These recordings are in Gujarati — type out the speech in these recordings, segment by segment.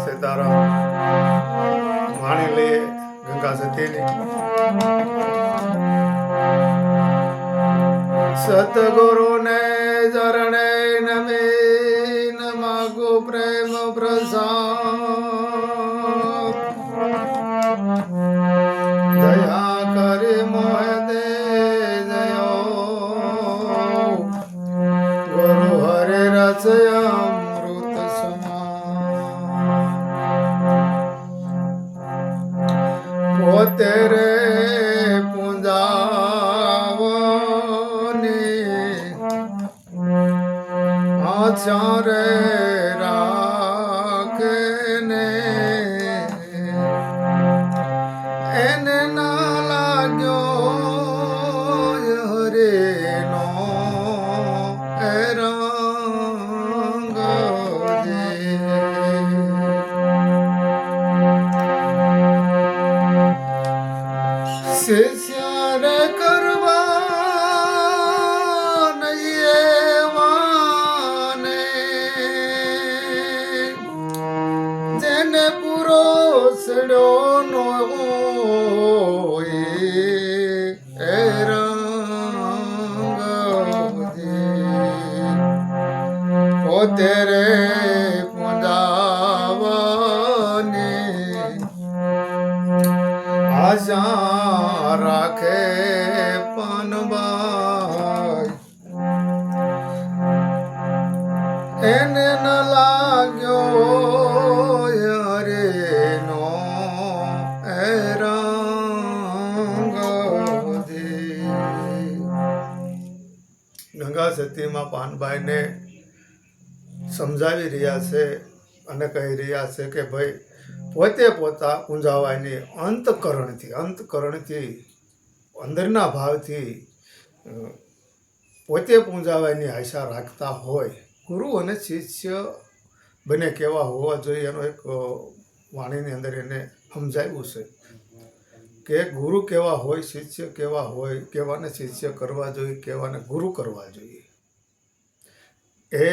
સીતારામ વાણી લઈએ ગંગા સતીની. સતગુરુને ચરણે નમી નમાગો પ્રેમ પ્રસાદ. દયા કરી મોહ દે જયો ગુરુ હરે રસ અમૃત સમાન. પોતે રે ચારે રાખે ને એને ના લાગ્યો હરે નો એ રંગ શિષ્ય રે કરવા પૂરો સડ્યો નો એ રંગ પોતે રે પૂજાવાની આશા રાખે પાનબાઈ એને ન લાગ્યો ગંગા સતીમાં પાનબાઈને સમજાવી રહ્યા છે અને કહી રહ્યા છે કે ભાઈ પોતે પોતા પૂંજાવાની અંતકરણથી અંદરના ભાવથી પોતે પૂંજાવાની આશા રાખતા હોય. ગુરુ અને શિષ્ય બંને કેવા હોવા જોઈએ એનો એક વાણીની અંદર એને સમજાવ્યું છે કે ગુરુ કેવા હોય, શિષ્ય કેવા હોય, કેવાને શિષ્ય કરવા જોઈએ, કેવાને ગુરુ કરવા જોઈએ. એ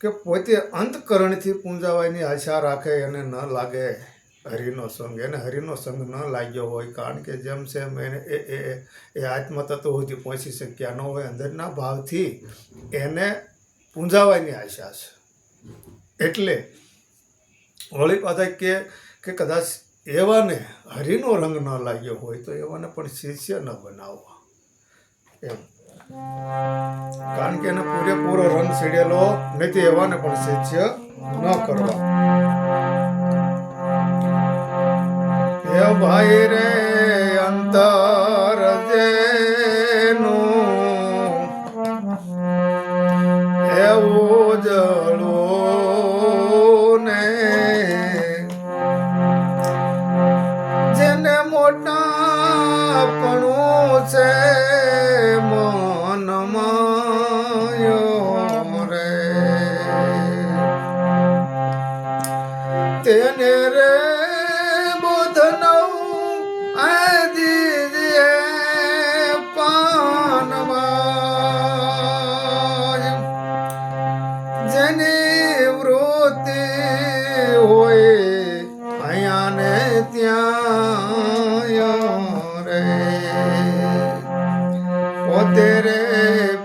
કે પોતે અંતકરણથી પૂંજાવાની આશા રાખે એને ન લાગે હરિનો સંગ. એને હરિનો સંગ ન લાગ્યો હોય કારણ કે જેમ સેમ એને એ આત્મતત્વ સુધી પહોંચી શક્યા ન હોય. અંદરના ભાવથી એને પૂંજાવાની આશા છે. એટલે વળી પાછા કે કદાચ એવાને હરિનો રંગ ન લાગ્યો હોય તો એવાને પણ શિષ્ય ન બનાવવા એમ. કારણ કે એને પૂરેપૂરો રંગ સીડેલો નથી, એવાને પણ શિષ્ય ન કરવા. એ ભાઈ રે અંતર જેનું એવું જળું ને જેને મોટાપણું છે મનમાયો રે તેને રે બોધનૌ આદિજે પાનવાય. જેની વૃત્તિ હોય અહીંયા ને ત્યાં રે પોતે રે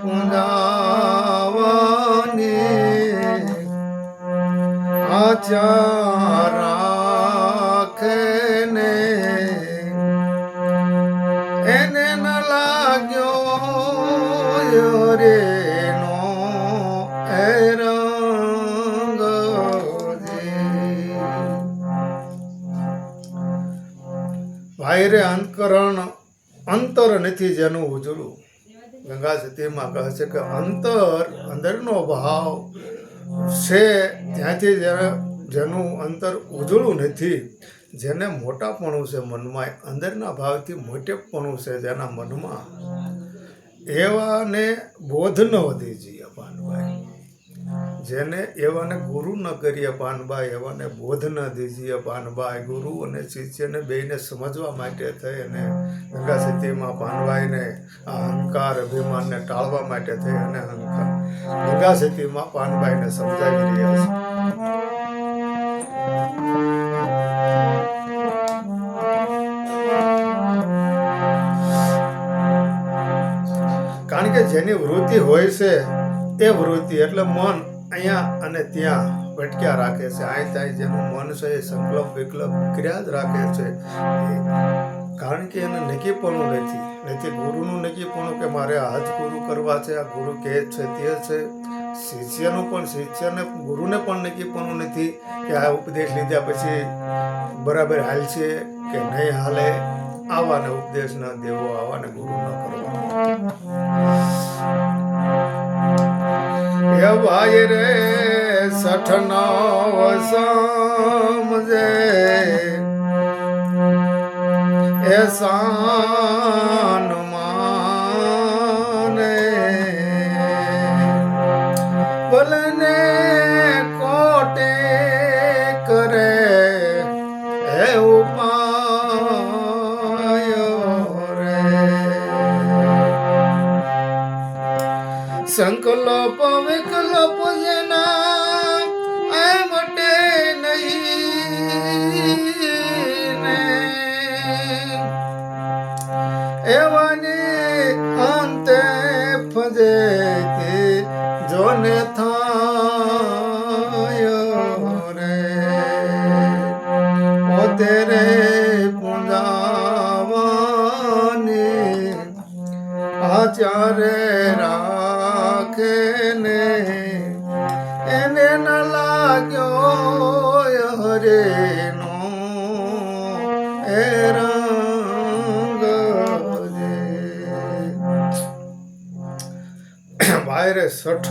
પૂંજાવાની આશા રાખે ને એને ન લાગ્યો રે નો એ રંગ. ભાઈ રે અંતર નથી જેનું ઉજળું. ગંગા સતીમાં કહે છે કે અંદરનો ભાવ છે ત્યાંથી જેનું અંતર ઉજળું નથી, જેને મોટાપણું છે મનમાં, અંદરના ભાવથી મોટેપણું છે જેના મનમાં, એવાને બોધ ન વધી જઈએ પાનભાઈ. જેને એવાને ગુરુ ન કરીએ પાનભાઈ, એવાને બોધ ન દીજીએ પાનભાઈ. ગુરુ અને શિષ્યને બેયને સમજવા માટે થઈ અને ગંગા સતીમાં પાનભાઈને આ અહંકાર અભિમાનને ટાળવા માટે થઈ અને ગંગા સતીમાં પાનભાઈને સમજાવી રહ્યા છે. કારણ કે જેની વૃત્તિ હોય છે એ વૃત્તિ એટલે મન અહીંયા અને ત્યાં ભટક્યા રાખે છે. અહીં ત્યાં જેનું મન છે એ સંકલ્પ વિકલ્પ કર્યા જ રાખે છે. કારણ કે એને નક્કીપણું નથી ગુરુનું નક્કીપણું કે મારે આ જ ગુરુ કરવા છે, આ ગુરુ કે છે તે છે. શિષ્યને ગુરુને પણ નક્કીપણું નથી કે આ ઉપદેશ લીધા પછી બરાબર હાલશે કે નહીં હાલે. આવાને ઉપદેશ ન દેવો, આવાને ગુરુ ન કરવો. એ ભાઈ રે સઠનો સમજે એ સાન માને ભલને કોટે કરે એ ઉપાયો રે. સંકલ્પ વિકલ્પ જેના એ મટે નહીં ને એવાની અંતે ફજેતી જોને થાયો રે. પોતે રે પૂંજાવાની આચારે રાખે ને એને ન લાગ્યો હરેનો એ રંગ રે. ભાઈ રે સઠ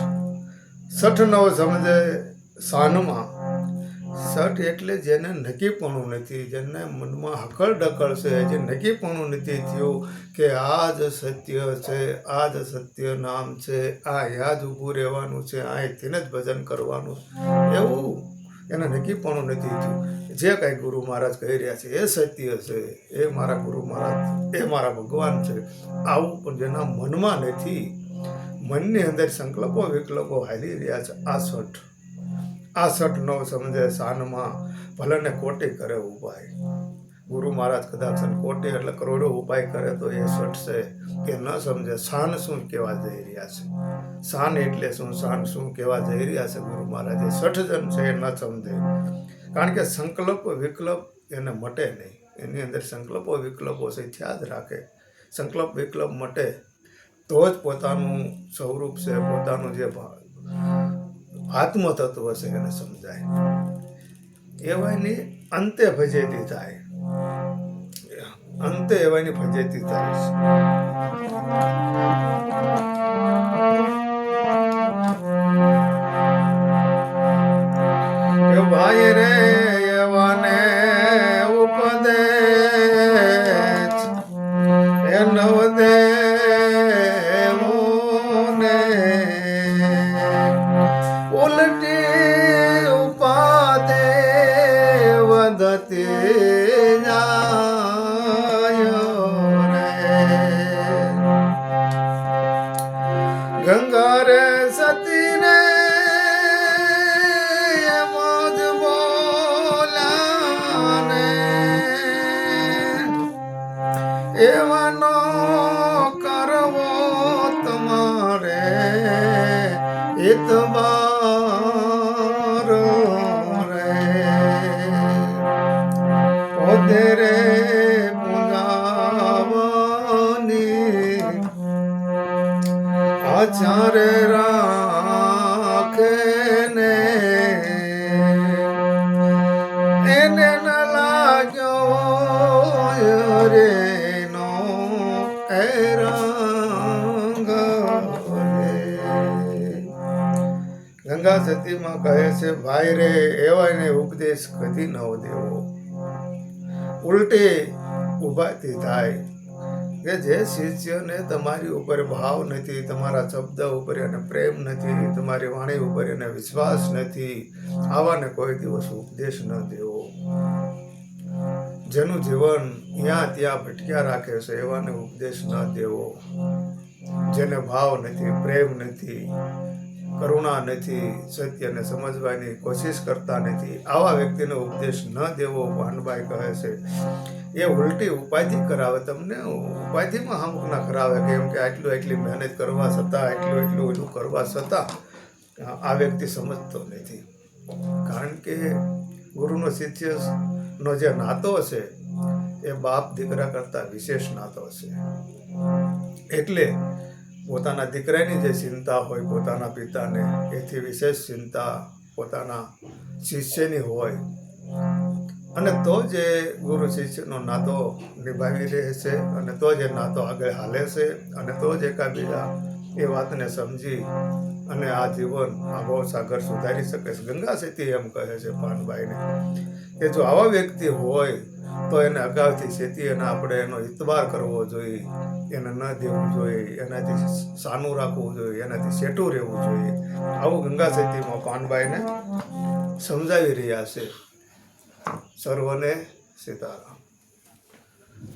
નવ સમજે સાનમાં. સઠ એટલે જેને નક્કીપણું નથી, જેને મનમાં હકલ ડકલ છે, જે નક્કીપણું નથી થયું કે આ જ સત્ય છે, આ જ સત્ય નામ છે, આ યાદ ઊભું રહેવાનું છે, આ તેને જ ભજન કરવાનું, એવું એને નક્કીપણું નથી થયું. જે કાંઈ ગુરુ મહારાજ કહી રહ્યા છે એ સત્ય છે, એ મારા ગુરુ મહારાજ, એ મારા ભગવાન છે, આવું પણ જેના મનમાં નથી, મનની અંદર સંકલ્પો વિકલ્પો હાલી રહ્યા છે, આ સઠ નો સમજે સાનમાં ભલેને કોટી કરે ઉપાય. ગુરુ મહારાજ કદાચ કોટી એટલે કરોડો ઉપાય કરે તો એ સઠ છે કે ન સમજે શાન શું કહેવા જઈ રહ્યા છે. શાન એટલે શું, શાન શું કહેવા જઈ રહ્યા છે ગુરુ મહારાજ. એ 60 જણ છે એ ન સમજે. કારણ કે સંકલ્પ વિકલ્પ એને મટે નહીં, એની અંદર સંકલ્પો વિકલ્પો છે થયા જ રાખે. સંકલ્પ વિકલ્પ મટે તો જ પોતાનું સ્વરૂપ છે, પોતાનું જે આત્મતત્વ છે એને સમજાય. એવાની અંતે ફજેતી થાય, અંતે એવાની ફજેતી થાય છે. ભાઈ રે એવાને ઉપદેશ એ નવ દે ઉલટી ઉપાદે વધતી જાયો રે. ગંગા રે સતી ને મોજ બોલાને એવાનો કરવો તમારે ઇતબાર રે. પોતે રે પૂંજાવાની આચારે રાખે ને એને ન લાગ્યો રે નો એ રંગ રે. ગંગા સતીમાં કહે છે ભાઈ રે એવાને ઉપદેશ કદી ન દેવો. ઉલટી ઉભાથી થાય કે જે શિષ્યને તમારી ઉપર ભાવ નથી, તમારા શબ્દ ઉપર એને પ્રેમ નથી, તમારી વાણી ઉપર એને વિશ્વાસ નથી, આવાને કોઈ દિવસ ઉપદેશ ન દેવો. જેનું જીવન ત્યાં ત્યાં ભટક્યા રાખે છે એવાને ઉપદેશ ન દેવો. જેને ભાવ નથી, પ્રેમ નથી, કરુણા નથી, સત્યને સમજવાની કોશિશ કરતા નથી, આવા વ્યક્તિને ઉપદેશ ન દેવો પાનબાઈ કહે છે. એ ઉલટી ઉપાધિ કરાવે તમને, ઉપાધિમાં હામુક ના કરાવે, કેમ કે એટલી મહેનત કરવા છતાં, એટલું ઓલું કરવા છતાં આ વ્યક્તિ સમજતો નથી. કારણ કે ગુરુનો શિષ્યનો જે નાતો છે એ બાપ દીકરા કરતાં વિશેષ નાતો છે. એટલે પોતાના દીકરાની જે ચિંતા હોય પોતાના પિતાને, એથી વિશેષ ચિંતા પોતાના શિષ્યની હોય. અને તો જે ગુરુ શિષ્યનો નાતો નિભાવી રહે છે, અને તો જે નાતો આગળ હાલે છે, અને તો જ એકાબીજા એ વાતને સમજી અને આ જીવન, આ ભવસાગર સુધારી શકે છે. ગંગા સતી એમ કહે છે પાનબાઈને કે જો આવા વ્યક્તિ હોય તો એને અગાઉથી સેતી અને આપણે એનો ઇતબાર કરવો જોઈએ, એને ન દેવું જોઈએ, એનાથી સાનું રાખવું જોઈએ, એનાથી સેટું રહેવું જોઈએ. આવું ગંગા સતીમાં પાનબાઈને સમજાવી રહ્યા છે. સર્વને સીતારામ.